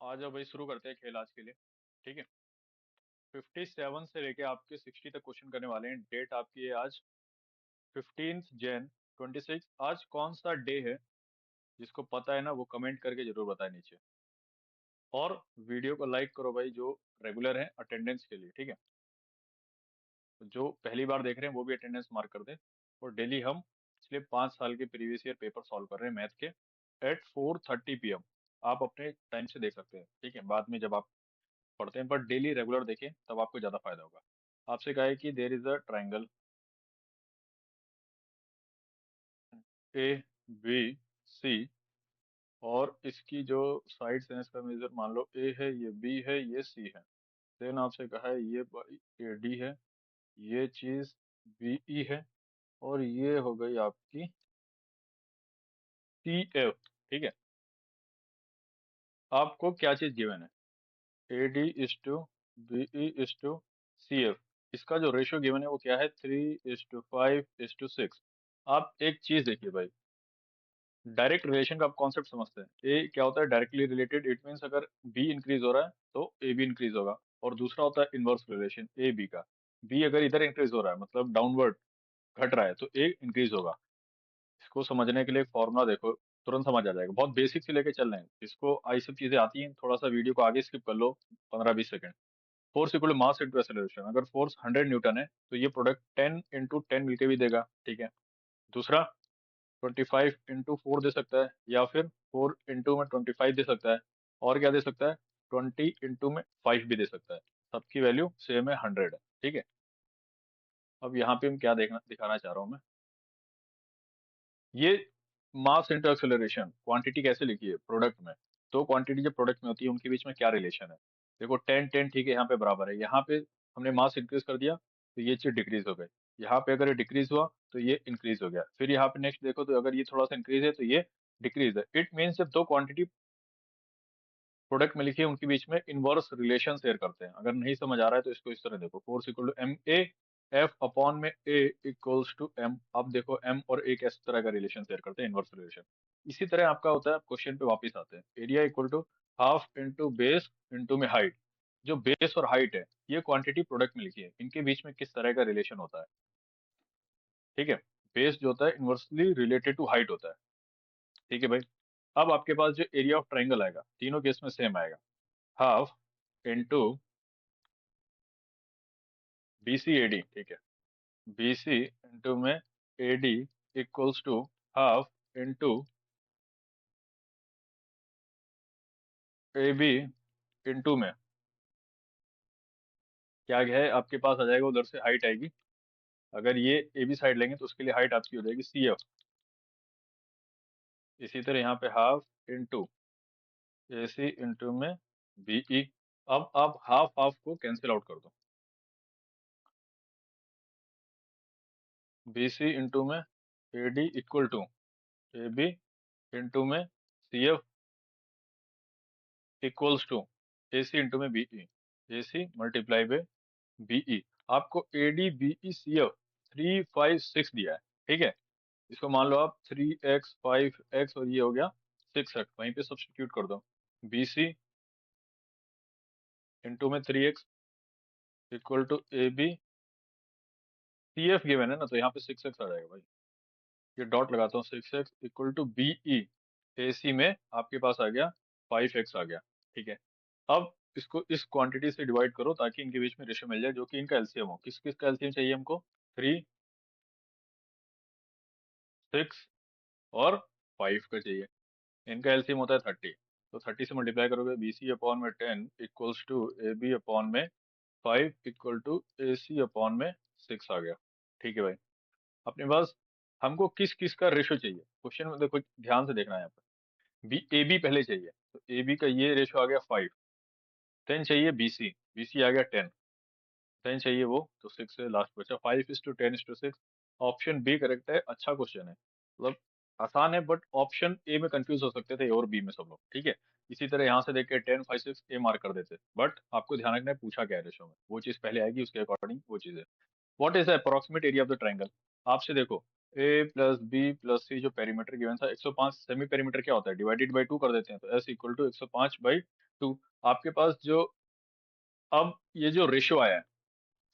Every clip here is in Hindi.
आ जाओ भाई, शुरू करते हैं खेल आज के लिए। ठीक है। 57 से लेके आपके 60 तक क्वेश्चन करने वाले हैं। डेट आपकी है आज 15 जैन 26। आज कौन सा डे है? जिसको पता है ना वो कमेंट करके जरूर बताए नीचे। और वीडियो को लाइक करो भाई, जो रेगुलर है अटेंडेंस के लिए। ठीक है। तो जो पहली बार देख रहे हैं वो भी अटेंडेंस मार्क कर दे। और डेली हम पिछले 5 साल के प्रीवियस ईयर पेपर सॉल्व कर रहे हैं मैथ के एट 4:30 PM। आप अपने टाइम से देख सकते हैं, ठीक है, बाद में जब आप पढ़ते हैं, पर डेली रेगुलर देखें तब आपको ज्यादा फायदा होगा। आपसे कहा है कि there is a triangle A B C, और इसकी जो साइड्स हैं इसका मेजर मान लो ए है, ये बी है, ये सी है। देन आपसे कहा है ये ए डी है, ये चीज बी ई है, और ये हो गई आपकी सी एफ। ठीक है। आपको क्या चीज गिवन है? A D is to B E is to C F. इसका जो रेशियो गिवन है वो क्या है? 3:5:6। आप एक चीज देखिए भाई, डायरेक्ट रिलेशन का आप कॉन्सेप्ट समझते हैं। ए क्या होता है? Directly related. इट मीन्स अगर बी इंक्रीज हो रहा है तो ए भी इंक्रीज होगा। और दूसरा होता है इनवर्स रिलेशन ए बी का। बी अगर इधर इंक्रीज हो रहा है मतलब डाउनवर्ड घट रहा है तो ए इंक्रीज होगा। इसको समझने के लिए एक फॉर्मूला देखो, तुरंत समझ आ जाएगा। बहुत बेसिक से लेके चल रहे हैं, इसको आई सब चीजें आती हैं। थोड़ा सा वीडियो को आगे स्किप कर लो 15-20 second. Force equal mass into acceleration. अगर फोर्स 100 न्यूटन है तो ये प्रोडक्ट 10 × 10 मिलके भी देगा। ठीक है। दूसरा 25 × 4 दे सकता है, या फिर 4 × 25 दे सकता है। और क्या दे सकता है? 20 × 5 भी दे सकता है। सबकी वैल्यू सेम है, 100 है। ठीक है। अब यहाँ पे हम क्या देखना दिखाना चाह रहा हूँ मैं, ये मास इंटू एक्सेलरेशन क्वांटिटी कैसे लिखी है प्रोडक्ट में। तो क्वांटिटी जब प्रोडक्ट में होती है उनके बीच में क्या रिलेशन है? देखो 10 10, ठीक है, यहाँ पे बराबर है। यहाँ पे हमने मास इंक्रीज कर दिया तो ये चीज डिक्रीज हो गई। यहाँ पे अगर ये डिक्रीज हुआ तो ये इंक्रीज हो गया। फिर यहाँ पे नेक्स्ट देखो तो अगर ये थोड़ा सा इंक्रीज है तो ये डिक्रीज है। इट मीन्स जब दो क्वांटिटी प्रोडक्ट में लिखी है उनके बीच में इनवर्स रिलेशन शेयर करते हैं। अगर नहीं समझ आ रहा है तो इसको इस तरह देखो, force equal to M A F upon में ए इक्वल्स टू एम। अब देखो एम और ए किस तरह का रिलेशन शेयर करते हैं, इनवर्स रिलेशन। इसी तरह आपका होता है, क्वेश्चन पे वापस आते हैं। Area equal to half into base into में हाइट। जो बेस और हाइट है ये क्वांटिटी प्रोडक्ट में लिखी है, इनके बीच में किस तरह का रिलेशन होता है। ठीक है। बेस जो होता है इनवर्सली रिलेटेड टू हाइट होता है। ठीक है भाई। अब आपके पास जो एरिया ऑफ ट्राइंगल आएगा तीनों केस में सेम आएगा, half into B C A D. ठीक है। बी सी इंटू में A D equals to half into A B into में क्या है आपके पास आ जाएगा, उधर से हाइट आएगी। अगर ये ए बी साइड लेंगे तो उसके लिए हाइट आपकी हो जाएगी सी एफ। इसी तरह यहाँ पे half into A C into में बी ई। अब आप हाफ हाफ को कैंसिल आउट कर दो। बी सी इंटू में A D equal to A B into में C F equals to A C into में B E. A C multiply by BE. आपको A D B E C F 3 5 6 दिया है। ठीक है। इसको मान लो आप 3x 5x, और ये हो गया 6x। वहीं पे सब्स्टिट्यूट कर दो। बी सी इंटू में 3x equal to A B. C F given है ना तो यहाँ पे 6x आ जाएगा भाई। ये डॉट लगाता हूँ, 6x इक्वल टू बीई। ए सी में आपके पास आ गया 5x आ गया। ठीक है। अब इसको इस क्वांटिटी से डिवाइड करो ताकि इनके बीच में रेशियो मिल जाए जो कि इनका एलसीएम हो। किस किस का एलसीएम चाहिए हमको? 3 6 और 5 का चाहिए। इनका एलसीएम होता है 30। तो 30 से मल्टीप्लाई करोगे, बी सी अपॉन में 10 equals to A B upon में 5 equal to A C upon में 6 आ गया। ठीक है भाई। अपने पास हमको किस किस का रेशो चाहिए क्वेश्चन में, देखो ध्यान से देखना है यहाँ पे। बी ए बी पहले चाहिए तो ए बी का ये रेशो आ गया 5। देन चाहिए बी सी, बी सी आ गया 10। देन चाहिए वो तो 6 से लास्ट बचा 5:10:6। ऑप्शन बी करेक्ट है। अच्छा क्वेश्चन है, मतलब आसान है, बट ऑप्शन ए में कंफ्यूज हो सकते थे, ए और बी में सब लोग। ठीक है। इसी तरह यहाँ से देख के 10 5 6 ए मार्क कर देते, बट आपको ध्यान रखना है पूछा क्या है रेशो में, वो चीज पहले आएगी, उसके अकॉर्डिंग वो चीज है। What is the approximate area of the triangle? आपसे देखो ए प्लस बी प्लस सी जो पेरीमीटर गिवन था 105, सेमी पेरीमीटर क्या होता है, डिवाइडेड बाई 2 कर देते हैं, तो एस इक्वल टू 105/2। आपके पास जो अब ये जो रेशियो आया है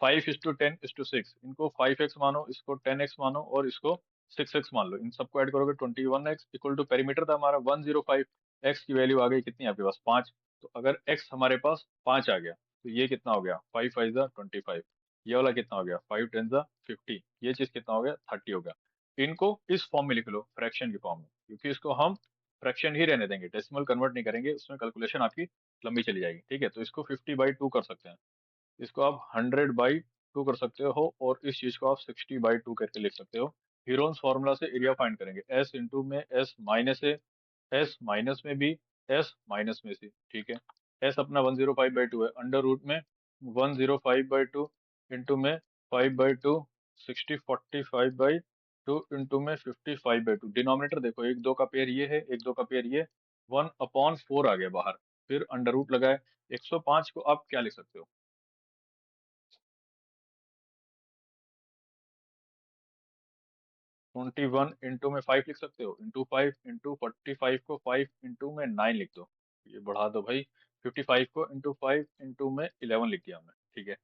5:10:6, इनको 5x मानो, इसको 10x मानो और इसको 6x मान लो, इन सबको ऐड करोगे 21x इक्वल टू पेरीमीटर था हमारा 105। x की वैल्यू आ गई कितनी आपके पास 5। तो अगर x हमारे पास 5 आ गया तो ये कितना हो गया 5×5 = 25। ये वाला कितना हो गया 5×10 = 50। ये चीज कितना हो गया 30 हो गया। इनको इस फॉर्म में लिख लो, फ्रैक्शन की फॉर्म में, क्योंकि इसको हम फ्रैक्शन ही रहने देंगे, डेसिमल कन्वर्ट नहीं करेंगे, उसमें कैलकुलेशन आपकी लंबी चली जाएगी। ठीक है, तो इसको 50/2 कर सकते हैं, इसको आप 100/2 कर सकते हो, और इस चीज को आप 60/2 करके लिख सकते हो। हीरोन्स फॉर्मूला से एरिया फाइंड करेंगे, एस इंटू में एस माइनस ए, एस माइनस में बी, एस माइनस में सी। ठीक है, एस अपना 105/2 है, अंडर रूट में 105/2 इंटू में 5/2, 60 45/2 इंटू में 55/2। डिनोमिनेटर देखो, एक दो का पेयर ये है, एक दो का पेयर ये, 1/4 आ गया बाहर, फिर अंडर रूट लगाए। 105 को आप क्या लिख सकते हो, 21 इंटू में 5 लिख सकते हो, इंटू 5 इंटू 45 को 5 इंटू में 9 लिख दो, ये बढ़ा दो भाई। 55 को इंटू 5 इंटू में 11 लिख दिया हमने। ठीक है,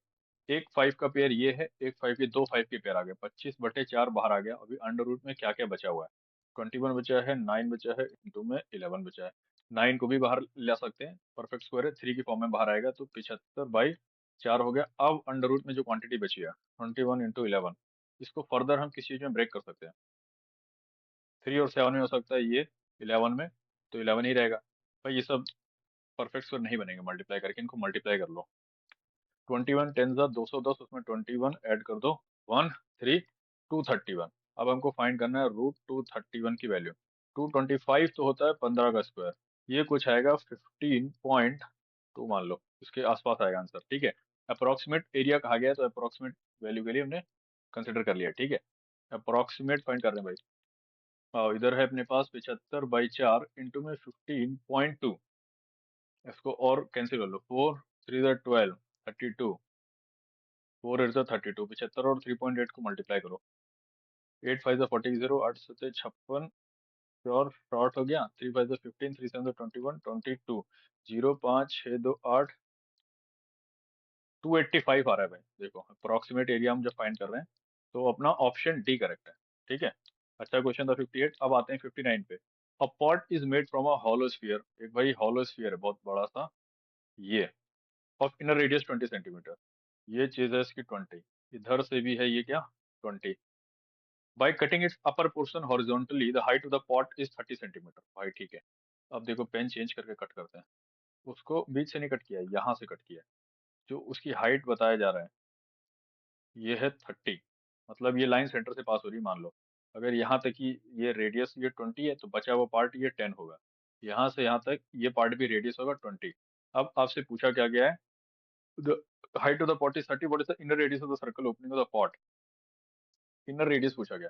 एक 5 का पेयर ये है, एक 5 के दो 5 के पेयर आ गए, 25/4 बाहर आ गया। अभी अंडर रूट में क्या क्या बचा हुआ है, 21 बचा है, 9 बचा है, इंटू में 11 बचा है। 9 को भी बाहर ला सकते हैं, परफेक्ट स्क्वायर है, 3 की फॉर्म में बाहर आएगा, तो 75/4 हो गया। अब अंडर रूट में जो क्वांटिटी बची है 21 × 11, इसको फर्दर हम किस चीज में ब्रेक कर सकते हैं, 3 और 7 में हो सकता है, ये 11 में, तो 11 ही रहेगा। भाई ये सब परफेक्ट स्क्वायर नहीं बनेंगे मल्टीप्लाई करके, इनको मल्टीप्लाई कर लो। 21 10 210, उसमें 21 ऐड कर दो, 1 3 231। अब हमको फाइंड करना है √231 की वैल्यू। 225 तो होता है 15 का स्क्वायर, ये कुछ आएगा 15.2 मान लो, इसके आसपास आएगा आंसर। ठीक है, अप्रोक्सीमेट एरिया कहा गया है, तो अप्रोक्सीमेट वैल्यू के लिए हमने कंसिडर कर लिया। ठीक है, अप्रोक्सीमेट फाइंड कर रहे हैं भाई। इधर है अपने पास 75/4 इंटू में 15.2, इसको और कैंसिल कर लो, 4 3 12 32, 4 8 32, 75 और 3.8 को मल्टीप्लाई करो, 8 5 40, 8 7 56, और शॉर्ट हो गया, 3 5 15, 3 7 21, 22, 0 5 6 2 8, 285 आ रहा है भाई। देखो अप्रोक्सीमेट एरिया हम जब फाइंड कर रहे हैं, तो अपना ऑप्शन डी करेक्ट है। ठीक है, अच्छा क्वेश्चन था 58। अब आते हैं 59 पे। अ pot is made from a hollow sphere, एक भाई हॉलो स्फीयर है बहुत बड़ा सा, ये ऑफ इनर रेडियस 20 सेंटीमीटर, ये चीज है इसकी 20, इधर से भी है ये क्या 20। By cutting it's upper portion horizontally the height of the pot is 30 centimetre. भाई ठीक है, अब देखो पेन चेंज करके कट करते हैं, उसको बीच से नहीं कट किया है, यहाँ से कट किया है। जो उसकी हाइट बताया जा रहा है ये है 30, मतलब ये लाइन सेंटर से पास हो रही है, मान लो अगर यहाँ तक की ये रेडियस ये 20 है, तो बचा हुआ पार्ट ये 10 होगा, यहाँ से यहाँ तक ये पार्ट भी रेडियस होगा 20। अब आपसे पूछा क्या गया है, the height of the pot is 30, what is the inner radius of the circle opening of the pot, inner radius पूछा गया।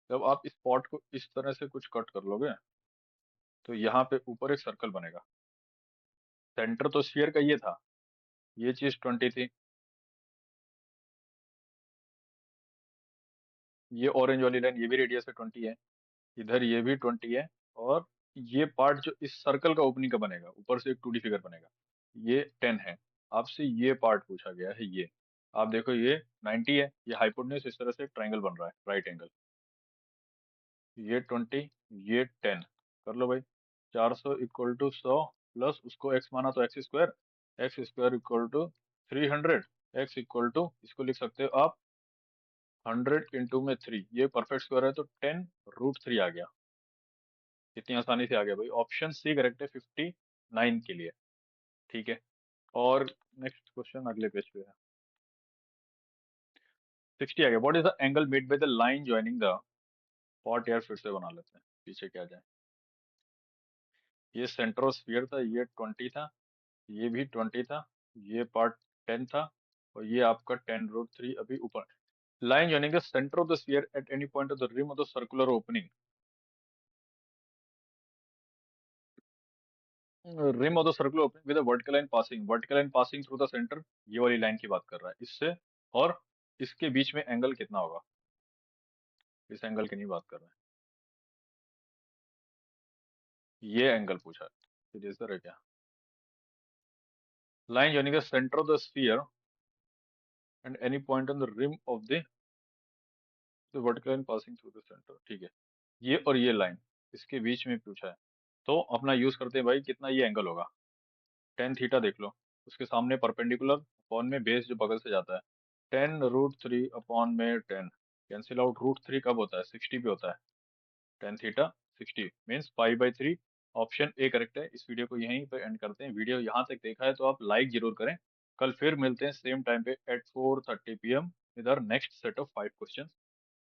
जब आप इस पॉट को इस तरह से कुछ कट कर लोगे, तो यहाँ पे ऊपर एक सर्कल बनेगा, सेंटर तो स्फीयर का ये था, ये चीज 20 थी, ये ऑरेंज वाली लाइन ये भी रेडियस है 20 है, इधर ये भी 20 है, और ये पार्ट जो इस सर्कल का ओपनिंग का बनेगा, ऊपर से एक 2D फिगर बनेगा, ये 10 है। आपसे ये पार्ट पूछा गया है, ये आप देखो ये 90 है, ये हाइपोटेन्यूज, इस तरह से ट्राइंगल बन रहा है राइट एंगल, ये 20, ये 10, कर लो भाई। 400 इक्वल टू 100 प्लस उसको x माना तो x², x² equal to 300, x equal to इसको लिख सकते हो आप 100 इंटू में 3, ये परफेक्ट स्क्वायर है, तो 10√3 आ गया। इतनी आसानी से आ गया भाई, ऑप्शन सी करेक्ट है 59 के लिए। ठीक है, और नेक्स्ट क्वेश्चन अगले पेज पे है, 60 आ गया। What is the angle made by the line joining the pot, यार फिर से बना लेते हैं, पीछे क्या जाए। ये सेंटर ऑफ स्फीयर था, ये 20 था, ये भी 20 था, ये पार्ट 10 था, और ये आपका 10√3 अभी ऊपर। Line joining the centre of the sphere at any point of the rim of the circular opening, rim of the circular opening with vertical line passing through the centre, ये वाली लाइन की बात कर रहा है इससे, और इसके बीच में एंगल कितना होगा, इस एंगल की नहीं बात कर रहे हैं, ये एंगल पूछा है। सीरियस है क्या? लाइन यानी कि centre of the sphere and any point on the rim of the vertical line passing through the centre, ठीक है। ये और ये लाइन, इसके बीच में पूछा है, तो अपना यूज करते हैं भाई, कितना ये एंगल होगा, टेन थीटा देख लो। उसके सामने परपेंडिकुलर अपॉन में बेस जो बगल से जाता है, 10√3 अपॉन में 10, कैंसिल आउट, √3 कब होता है, 60 पे होता है, tan theta 60 means 5/3। Option A correct है। इस वीडियो को यहीं पे एंड करते हैं। वीडियो यहाँ तक देखा है तो आप लाइक जरूर करें। कल फिर मिलते हैं सेम टाइम पे at 4:30 PM with our next set of 5 question.